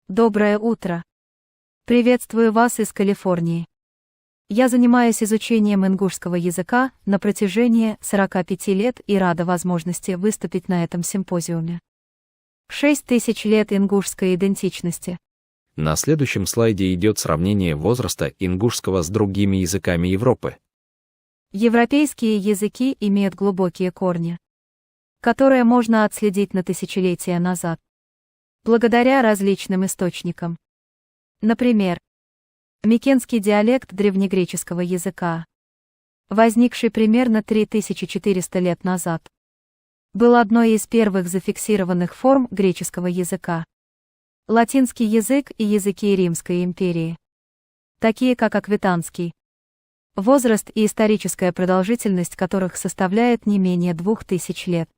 Доброе утро! Приветствую вас из Калифорнии. Я занимаюсь изучением ингушского языка на протяжении 45 лет и рада возможности выступить на этом симпозиуме. 6000 лет ингушской идентичности. На следующем слайде идет сравнение возраста ингушского с другими языками Европы. Европейские языки имеют глубокие корни, которые можно отследить на тысячелетия назад, благодаря различным источникам. Например, микенский диалект древнегреческого языка, возникший примерно 3400 лет назад, был одной из первых зафиксированных форм греческого языка. Латинский язык и языки Римской империи, такие как аквитанский, возраст и историческая продолжительность которых составляет не менее 2000 лет.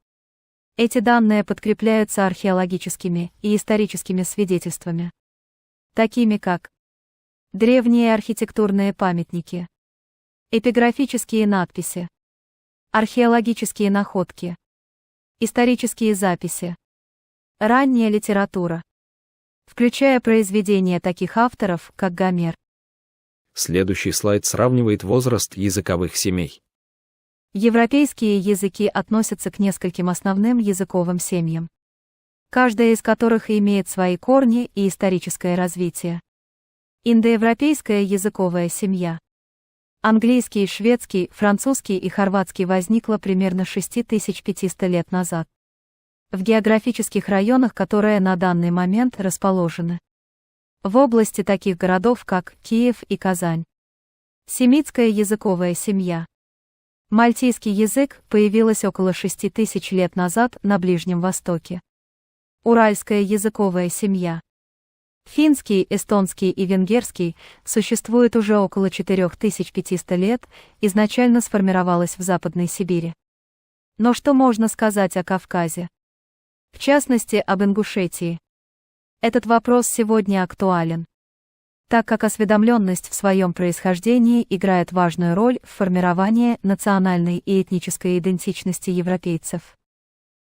Эти данные подкрепляются археологическими и историческими свидетельствами, такими как древние архитектурные памятники, эпиграфические надписи, археологические находки, исторические записи, ранняя литература, включая произведения таких авторов, как Гомер. Следующий слайд сравнивает возраст языковых семей. Европейские языки относятся к нескольким основным языковым семьям, каждая из которых имеет свои корни и историческое развитие. Индоевропейская языковая семья. Английский, шведский, французский и хорватский возникла примерно 6500 лет назад в географических районах, которые на данный момент расположены в области таких городов, как Киев и Казань. Семитская языковая семья. Мальтийский язык появилась около 6000 лет назад на Ближнем Востоке. Уральская языковая семья. Финский, эстонский и венгерский существуют уже около 4500 лет, изначально сформировалась в Западной Сибири. Но что можно сказать о Кавказе? В частности, об Ингушетии. Этот вопрос сегодня актуален, так как осведомленность в своем происхождении играет важную роль в формировании национальной и этнической идентичности европейцев.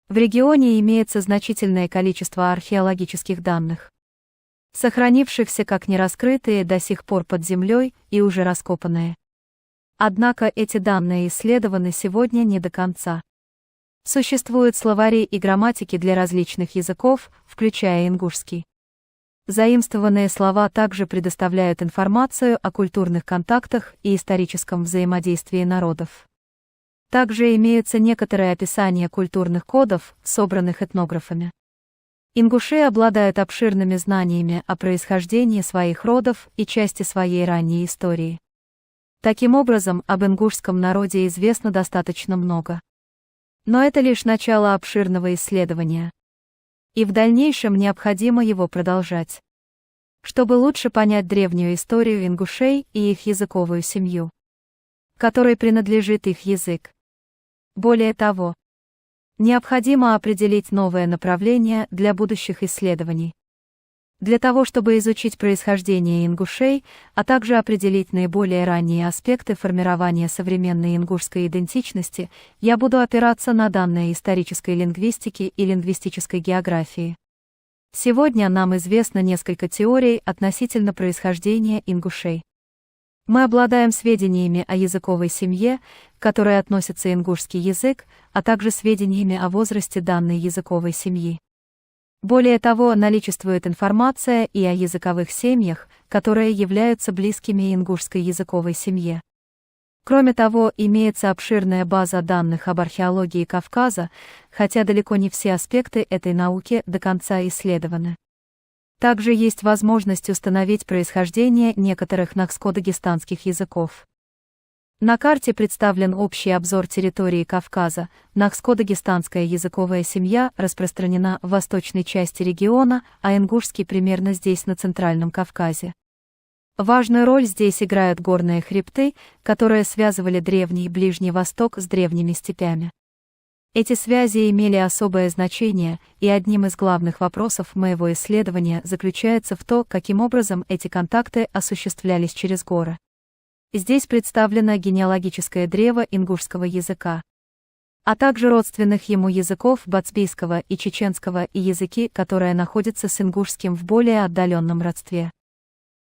В регионе имеется значительное количество археологических данных, сохранившихся как нераскрытые до сих пор под землей и уже раскопанные. Однако эти данные исследованы сегодня не до конца. Существуют словари и грамматики для различных языков, включая ингушский. Заимствованные слова также предоставляют информацию о культурных контактах и историческом взаимодействии народов. Также имеются некоторые описания культурных кодов, собранных этнографами. Ингуши обладают обширными знаниями о происхождении своих родов и части своей ранней истории. Таким образом, об ингушском народе известно достаточно много. Но это лишь начало обширного исследования. И в дальнейшем необходимо его продолжать, чтобы лучше понять древнюю историю ингушей и их языковую семью, которой принадлежит их язык. Более того, необходимо определить новое направление для будущих исследований. Для того, чтобы изучить происхождение ингушей, а также определить наиболее ранние аспекты формирования современной ингушской идентичности, я буду опираться на данные исторической лингвистики и лингвистической географии. Сегодня нам известно несколько теорий относительно происхождения ингушей. Мы обладаем сведениями о языковой семье, к которой относится ингушский язык, а также сведениями о возрасте данной языковой семьи. Более того, наличествует информация и о языковых семьях, которые являются близкими ингушской языковой семье. Кроме того, имеется обширная база данных об археологии Кавказа, хотя далеко не все аспекты этой науки до конца исследованы. Также есть возможность установить происхождение некоторых нахско-дагестанских языков. На карте представлен общий обзор территории Кавказа. Нахско-дагестанская языковая семья распространена в восточной части региона, а ингушский примерно здесь, на Центральном Кавказе. Важную роль здесь играют горные хребты, которые связывали Древний и Ближний Восток с древними степями. Эти связи имели особое значение, и одним из главных вопросов моего исследования заключается в том, каким образом эти контакты осуществлялись через горы. Здесь представлено генеалогическое древо ингушского языка. а также родственных ему языков бацбийского и чеченского и языки, которые находятся с ингушским в более отдаленном родстве.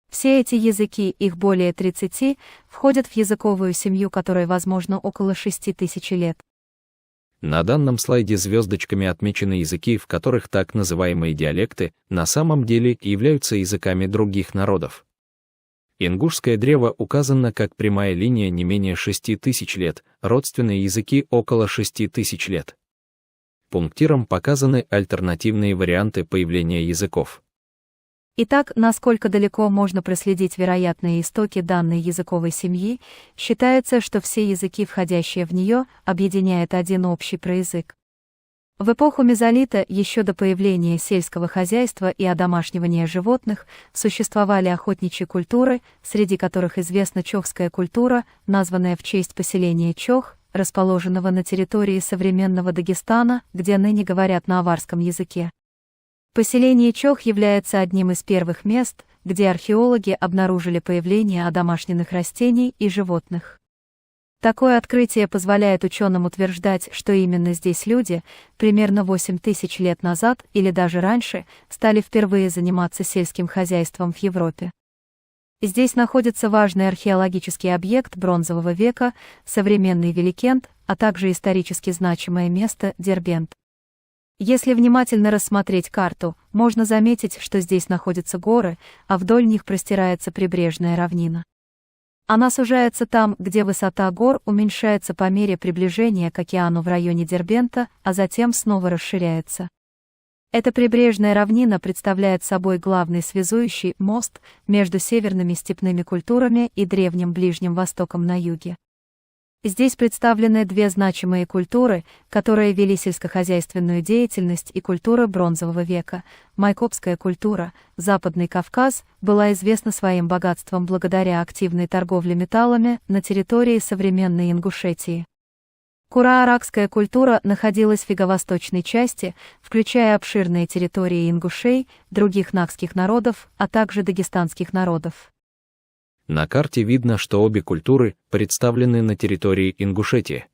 Все эти языки, их более 30, входят в языковую семью, которой, возможно, около 6000 лет. На данном слайде звездочками отмечены языки, в которых так называемые диалекты на самом деле являются языками других народов. Ингушское древо указано как прямая линия не менее 6000 лет, родственные языки около 6000 лет. Пунктиром показаны альтернативные варианты появления языков. Итак, насколько далеко можно проследить вероятные истоки данной языковой семьи, считается, что все языки, входящие в нее, объединяет один общий проязык. В эпоху мезолита, еще до появления сельского хозяйства и одомашнивания животных, существовали охотничьи культуры, среди которых известна чохская культура, названная в честь поселения Чох, расположенного на территории современного Дагестана, где ныне говорят на аварском языке. Поселение Чох является одним из первых мест, где археологи обнаружили появление одомашненных растений и животных. Такое открытие позволяет ученым утверждать, что именно здесь люди, примерно 8000 лет назад или даже раньше, стали впервые заниматься сельским хозяйством в Европе. Здесь находится важный археологический объект бронзового века, современный Великент, а также исторически значимое место Дербент. Если внимательно рассмотреть карту, можно заметить, что здесь находятся горы, а вдоль них простирается прибрежная равнина. Она сужается там, где высота гор уменьшается по мере приближения к океану в районе Дербента, а затем снова расширяется. Эта прибрежная равнина представляет собой главный связующий мост между северными степными культурами и Древним Ближним Востоком на юге. Здесь представлены две значимые культуры, которые вели сельскохозяйственную деятельность, и культура бронзового века. Майкопская культура, Западный Кавказ, была известна своим богатством благодаря активной торговле металлами на территории современной Ингушетии. Кура-аракская культура находилась в юго-восточной части, включая обширные территории ингушей, других накских народов, а также дагестанских народов. На карте видно, что обе культуры представлены на территории Ингушетии.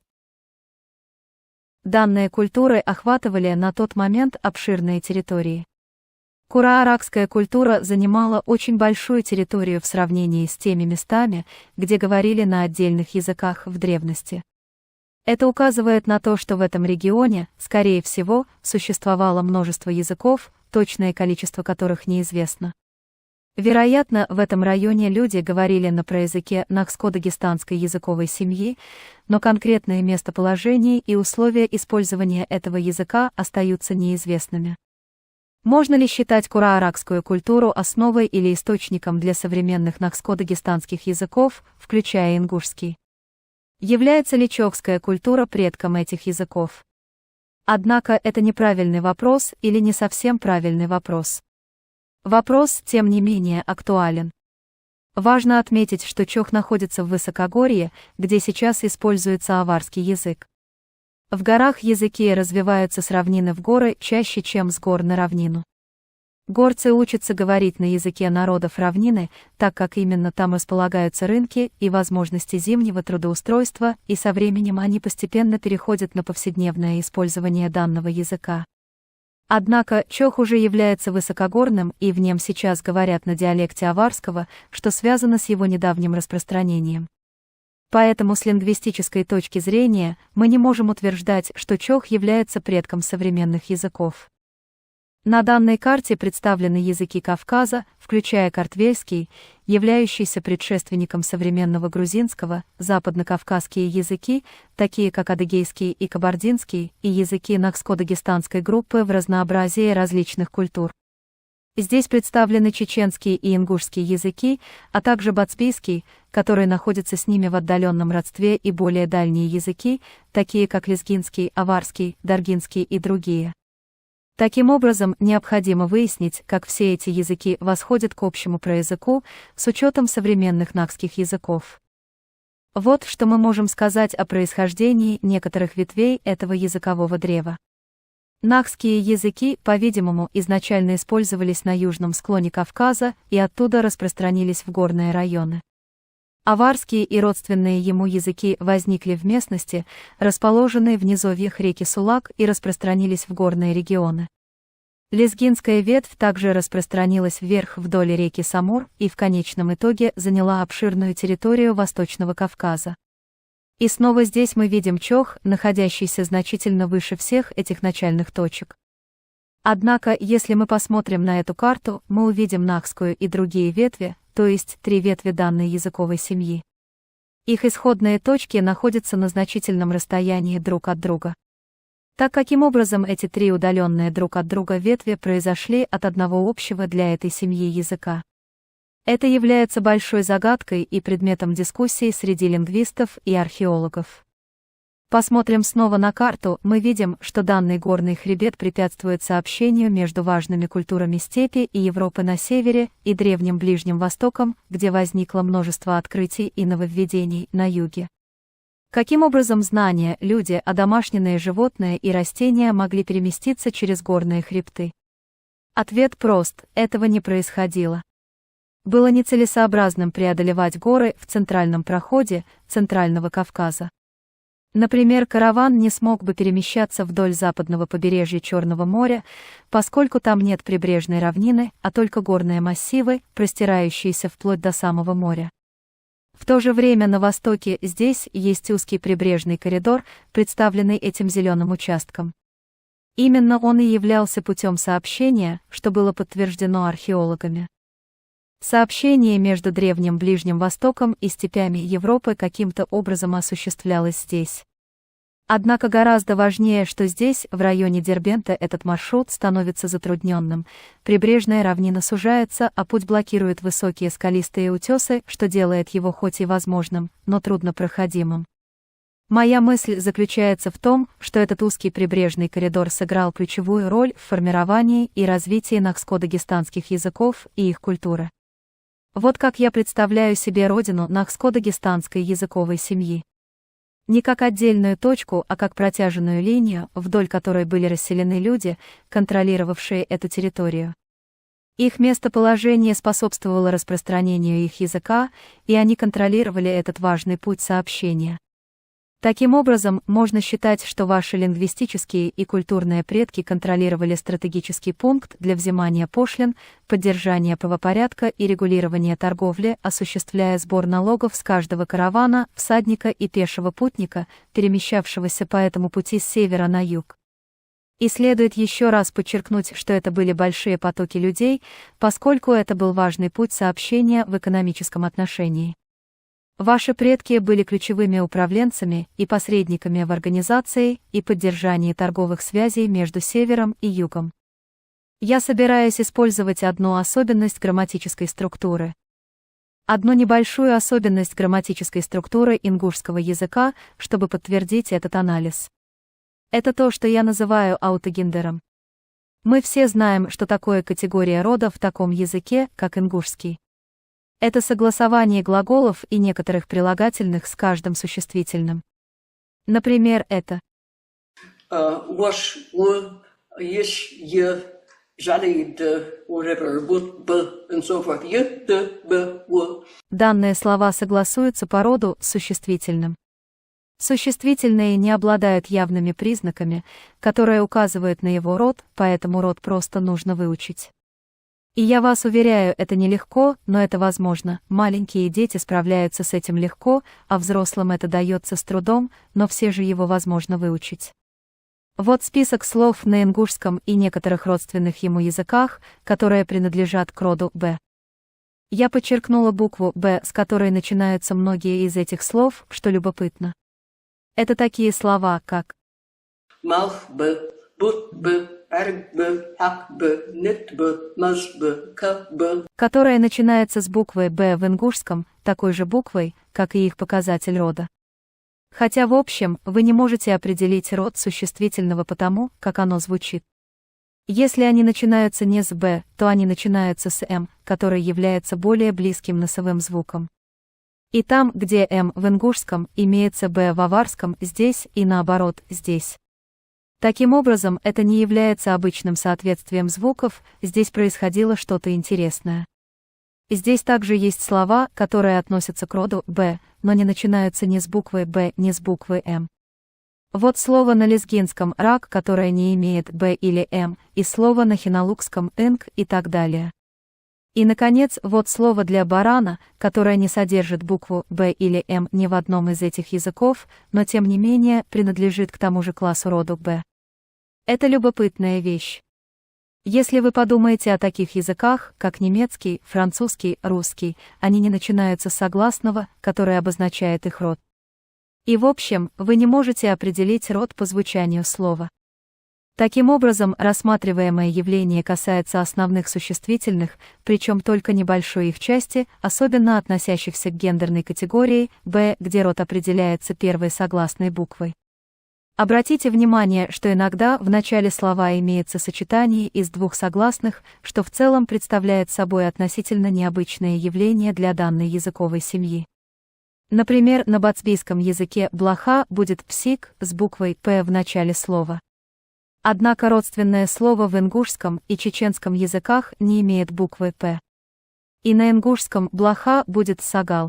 Данные культуры охватывали на тот момент обширные территории. Кура-аракская культура занимала очень большую территорию в сравнении с теми местами, где говорили на отдельных языках в древности. Это указывает на то, что в этом регионе, скорее всего, существовало множество языков, точное количество которых неизвестно. Вероятно, в этом районе люди говорили на проязыке нахско-дагестанской языковой семьи, но конкретное местоположение и условия использования этого языка остаются неизвестными. Можно ли считать кура-аракскую культуру основой или источником для современных нахско-дагестанских языков, включая ингушский? Является ли чохская культура предком этих языков? Однако это неправильный вопрос или не совсем правильный вопрос. Вопрос, тем не менее, актуален. Важно отметить, что Чох находится в высокогорье, где сейчас используется аварский язык. В горах языки развиваются с равнины в горы чаще, чем с гор на равнину. Горцы учатся говорить на языке народов равнины, так как именно там располагаются рынки и возможности зимнего трудоустройства, и со временем они постепенно переходят на повседневное использование данного языка. Однако Чох уже является высокогорным, и в нем сейчас говорят на диалекте аварского, что связано с его недавним распространением. Поэтому с лингвистической точки зрения мы не можем утверждать, что Чох является предком современных языков. На данной карте представлены языки Кавказа, включая картвельский, являющийся предшественником современного грузинского, западно-кавказские языки, такие как адыгейский и кабардинский, и языки нахско-дагестанской группы в разнообразии различных культур. Здесь представлены чеченские и ингушские языки, а также бацбийский, который находится с ними в отдаленном родстве, и более дальние языки, такие как лезгинский, аварский, даргинский и другие. Таким образом, необходимо выяснить, как все эти языки восходят к общему проязыку с учетом современных накских языков. Вот что мы можем сказать о происхождении некоторых ветвей этого языкового древа. Нахские языки, по-видимому, изначально использовались на южном склоне Кавказа и оттуда распространились в горные районы. Аварские и родственные ему языки возникли в местности, расположенной в низовьях реки Сулак, и распространились в горные регионы. Лезгинская ветвь также распространилась вверх вдоль реки Самур и в конечном итоге заняла обширную территорию Восточного Кавказа. И снова здесь мы видим Чох, находящийся значительно выше всех этих начальных точек. Однако, если мы посмотрим на эту карту, мы увидим Нахскую и другие ветви, то есть 3 ветви данной языковой семьи. Их исходные точки находятся на значительном расстоянии друг от друга. Так каким образом эти 3 удаленные друг от друга ветви произошли от одного общего для этой семьи языка? Это является большой загадкой и предметом дискуссий среди лингвистов и археологов. Посмотрим снова на карту, мы видим, что данный горный хребет препятствует сообщению между важными культурами степи и Европы на севере и Древним Ближним Востоком, где возникло множество открытий и нововведений на юге. Каким образом знания, люди, одомашненные животные и растения могли переместиться через горные хребты? Ответ прост: этого не происходило. Было нецелесообразным преодолевать горы в центральном проходе Центрального Кавказа. Например, караван не смог бы перемещаться вдоль западного побережья Черного моря, поскольку там нет прибрежной равнины, а только горные массивы, простирающиеся вплоть до самого моря. В то же время на востоке здесь есть узкий прибрежный коридор, представленный этим зеленым участком. Именно он и являлся путем сообщения, что было подтверждено археологами. Сообщение между Древним Ближним Востоком и степями Европы каким-то образом осуществлялось здесь. Однако гораздо важнее, что здесь, в районе Дербента, этот маршрут становится затрудненным. Прибрежная равнина сужается, а путь блокирует высокие скалистые утесы, что делает его хоть и возможным, но труднопроходимым. Моя мысль заключается в том, что этот узкий прибрежный коридор сыграл ключевую роль в формировании и развитии нахско-дагестанских языков и их культуры. Вот как я представляю себе родину нахско-дагестанской языковой семьи. Не как отдельную точку, а как протяженную линию, вдоль которой были расселены люди, контролировавшие эту территорию. Их местоположение способствовало распространению их языка, и они контролировали этот важный путь сообщения. Таким образом, можно считать, что ваши лингвистические и культурные предки контролировали стратегический пункт для взимания пошлин, поддержания правопорядка и регулирования торговли, осуществляя сбор налогов с каждого каравана, всадника и пешего путника, перемещавшегося по этому пути с севера на юг. И следует еще раз подчеркнуть, что это были большие потоки людей, поскольку это был важный путь сообщения в экономическом отношении. Ваши предки были ключевыми управленцами и посредниками в организации и поддержании торговых связей между севером и югом. Я собираюсь использовать одну особенность грамматической структуры. Одну небольшую особенность грамматической структуры ингушского языка, чтобы подтвердить этот анализ. Это то, что я называю аутогендером. Мы все знаем, что такое категория рода в таком языке, как ингушский. Это согласование глаголов и некоторых прилагательных с каждым существительным. Например, это wash, yish, jolly, whatever, and so forth. Данные слова согласуются по роду с существительным. Существительные не обладают явными признаками, которые указывают на его род, поэтому род просто нужно выучить. И я вас уверяю, это нелегко, но это возможно. Маленькие дети справляются с этим легко, а взрослым это дается с трудом, но все же его возможно выучить. Вот список слов на ингушском и некоторых родственных ему языках, которые принадлежат к роду «Б». Я подчеркнула букву «Б», с которой начинаются многие из этих слов, что любопытно. Это такие слова, как Малх-Б, Бут-Б, которая начинается с буквы «Б» в ингушском, такой же буквой, как и их показатель рода. Хотя в общем, вы не можете определить род существительного потому, как оно звучит. Если они начинаются не с «Б», то они начинаются с «М», который является более близким носовым звуком. И там, где «М» в ингушском, имеется «Б» в аварском, здесь и наоборот, здесь. Таким образом, это не является обычным соответствием звуков, здесь происходило что-то интересное. Здесь также есть слова, которые относятся к роду «б», но не начинаются ни с буквы «б», ни с буквы «м». Вот слово на лезгинском «рак», которое не имеет «б» или «м», и слово на хиналукском «инг» и так далее. И, наконец, вот слово для барана, которое не содержит букву «б» или «м» ни в одном из этих языков, но тем не менее принадлежит к тому же классу роду «б». Это любопытная вещь. Если вы подумаете о таких языках, как немецкий, французский, русский, они не начинаются с согласного, который обозначает их род. И в общем, вы не можете определить род по звучанию слова. Таким образом, рассматриваемое явление касается основных существительных, причем только небольшой их части, особенно относящихся к гендерной категории «б», где род определяется первой согласной буквой. Обратите внимание, что иногда в начале слова имеется сочетание из двух согласных, что в целом представляет собой относительно необычное явление для данной языковой семьи. Например, на бацбийском языке блоха будет псик с буквой «п» в начале слова. Однако родственное слово в ингушском и чеченском языках не имеет буквы «п». И на ингушском блоха будет сагал.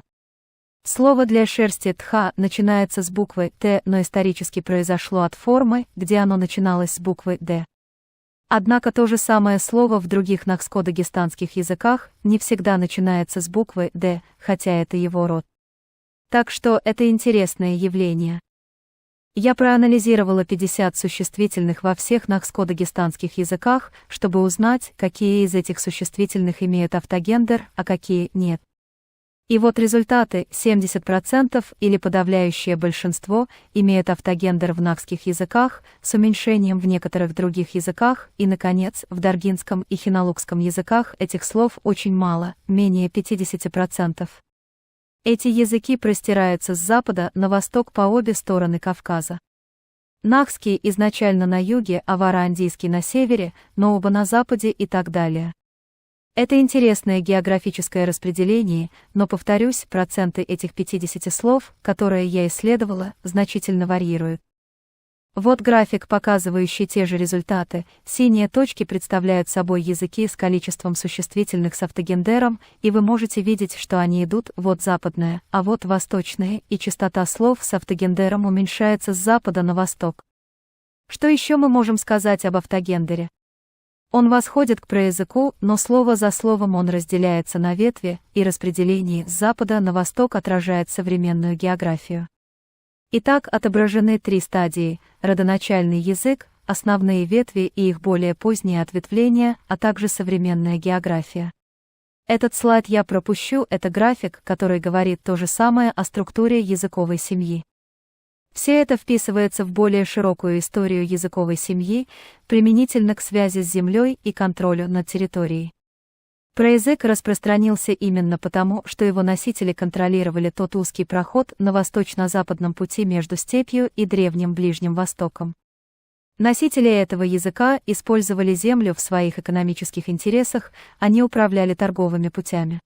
Слово для шерсти тха начинается с буквы «т», но исторически произошло от формы, где оно начиналось с буквы «д». Однако то же самое слово в других нахско-дагестанских языках не всегда начинается с буквы «д», хотя это его род. Так что это интересное явление. Я проанализировала 50 существительных во всех нахско-дагестанских языках, чтобы узнать, какие из этих существительных имеют автогендер, а какие нет. И вот результаты: 70% или подавляющее большинство имеют автогендер в нахских языках, с уменьшением в некоторых других языках, и, наконец, в даргинском и хиналукском языках этих слов очень мало, менее 50%. Эти языки простираются с запада на восток по обе стороны Кавказа. Нахский изначально на юге, а вараандийский на севере, но оба на западе и так далее. Это интересное географическое распределение, но, повторюсь, проценты этих 50 слов, которые я исследовала, значительно варьируют. Вот график, показывающий те же результаты. Синие точки представляют собой языки с количеством существительных с автогендером, и вы можете видеть, что они идут вот западное, а вот восточное, и частота слов с автогендером уменьшается с запада на восток. Что еще мы можем сказать об автогендере? Он восходит к проязыку, но слово за словом он разделяется на ветви, и распределение с запада на восток отражает современную географию. Итак, отображены три стадии: родоначальный язык, основные ветви и их более поздние ответвления, а также современная география. Этот слайд я пропущу, это график, который говорит то же самое о структуре языковой семьи. Все это вписывается в более широкую историю языковой семьи, применительно к связи с землей и контролю над территорией. Проязык распространился именно потому, что его носители контролировали тот узкий проход на восточно-западном пути между степью и древним Ближним Востоком. Носители этого языка использовали землю в своих экономических интересах, они управляли торговыми путями.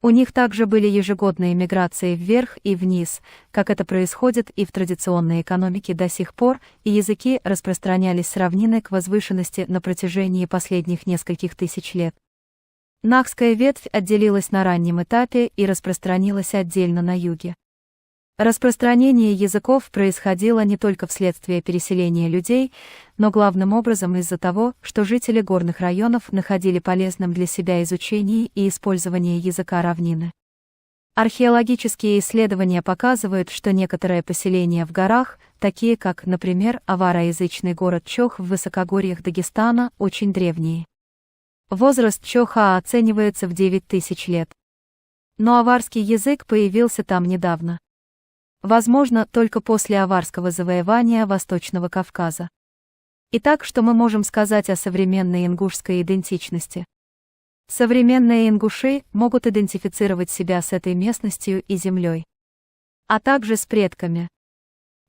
У них также были ежегодные миграции вверх и вниз, как это происходит и в традиционной экономике до сих пор, и языки распространялись с равнины к возвышенности на протяжении последних нескольких тысяч лет. Нахская ветвь отделилась на раннем этапе и распространилась отдельно на юге. Распространение языков происходило не только вследствие переселения людей, но главным образом из-за того, что жители горных районов находили полезным для себя изучение и использование языка равнины. Археологические исследования показывают, что некоторые поселения в горах, такие как, например, авароязычный город Чох в высокогорьях Дагестана, очень древние. Возраст Чоха оценивается в 9000 лет. Но аварский язык появился там недавно. Возможно, только после аварского завоевания Восточного Кавказа. Итак, что мы можем сказать о современной ингушской идентичности? Современные ингуши могут идентифицировать себя с этой местностью и землей, а также с предками,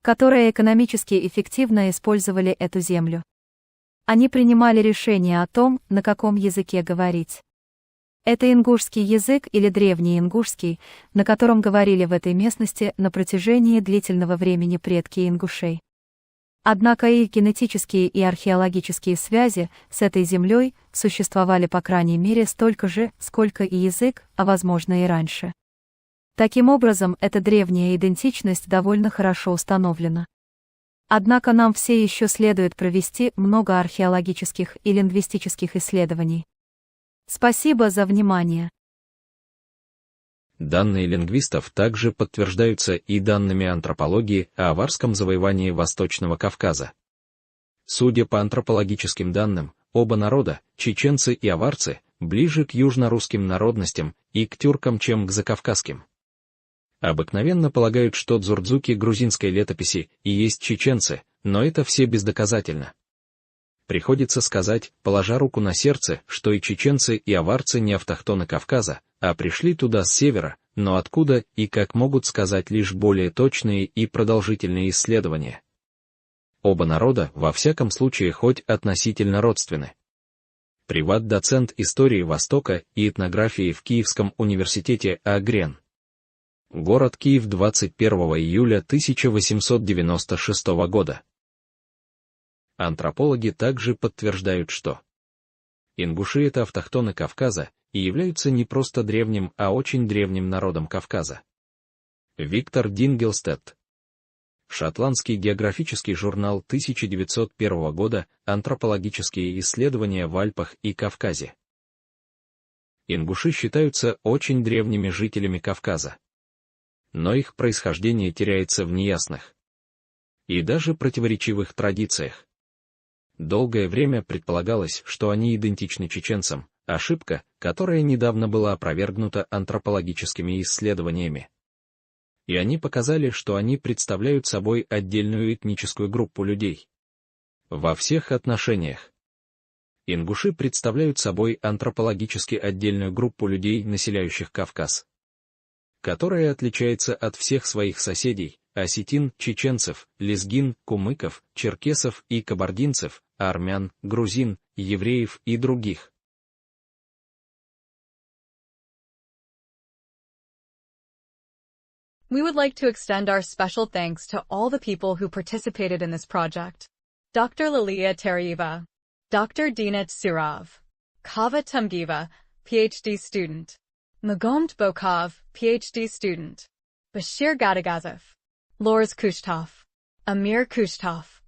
которые экономически эффективно использовали эту землю. Они принимали решение о том, на каком языке говорить. Это ингушский язык или древний ингушский, на котором говорили в этой местности на протяжении длительного времени предки ингушей. Однако и кинетические и археологические связи с этой землей существовали по крайней мере столько же, сколько и язык, а возможно и раньше. Таким образом, эта древняя идентичность довольно хорошо установлена. Однако нам все еще следует провести много археологических и лингвистических исследований. Спасибо за внимание. Данные лингвистов также подтверждаются и данными антропологии о аварском завоевании Восточного Кавказа. Судя по антропологическим данным, оба народа, чеченцы и аварцы, ближе к южно-русским народностям и к тюркам, чем к закавказским. Обыкновенно полагают, что дзурдзуки грузинской летописи и есть чеченцы, но это все бездоказательно. Приходится сказать, положа руку на сердце, что и чеченцы, и аварцы не автохтоны Кавказа, а пришли туда с севера, но откуда и как могут сказать лишь более точные и продолжительные исследования. Оба народа, во всяком случае, хоть относительно родственны. Приват-доцент истории Востока и этнографии в Киевском университете А.Грен. Город Киев, 21 июля 1896 года. Антропологи также подтверждают, что ингуши — это автохтоны Кавказа и являются не просто древним, а очень древним народом Кавказа. Виктор Дингелстедт. Шотландский географический журнал 1901 года «Антропологические исследования в Альпах и Кавказе». Ингуши считаются очень древними жителями Кавказа. Но их происхождение теряется в неясных и даже противоречивых традициях. Долгое время предполагалось, что они идентичны чеченцам, ошибка, которая недавно была опровергнута антропологическими исследованиями. И они показали, что они представляют собой отдельную этническую группу людей. Во всех отношениях. Ингуши представляют собой антропологически отдельную группу людей, населяющих Кавказ, которая отличается от всех своих соседей, осетин, чеченцев, лезгин, кумыков, черкесов и кабардинцев, армян, грузин, евреев и других. We would like to extend our special thanks to all the people who participated in this project. Dr. Lilia Terieva, Dr. Dina Tsurov, Kava Tumgiva, PhD student, Magomed Bokov, PhD student, Bashir Gadagazov, Lors Kushtov, Amir Kushtov,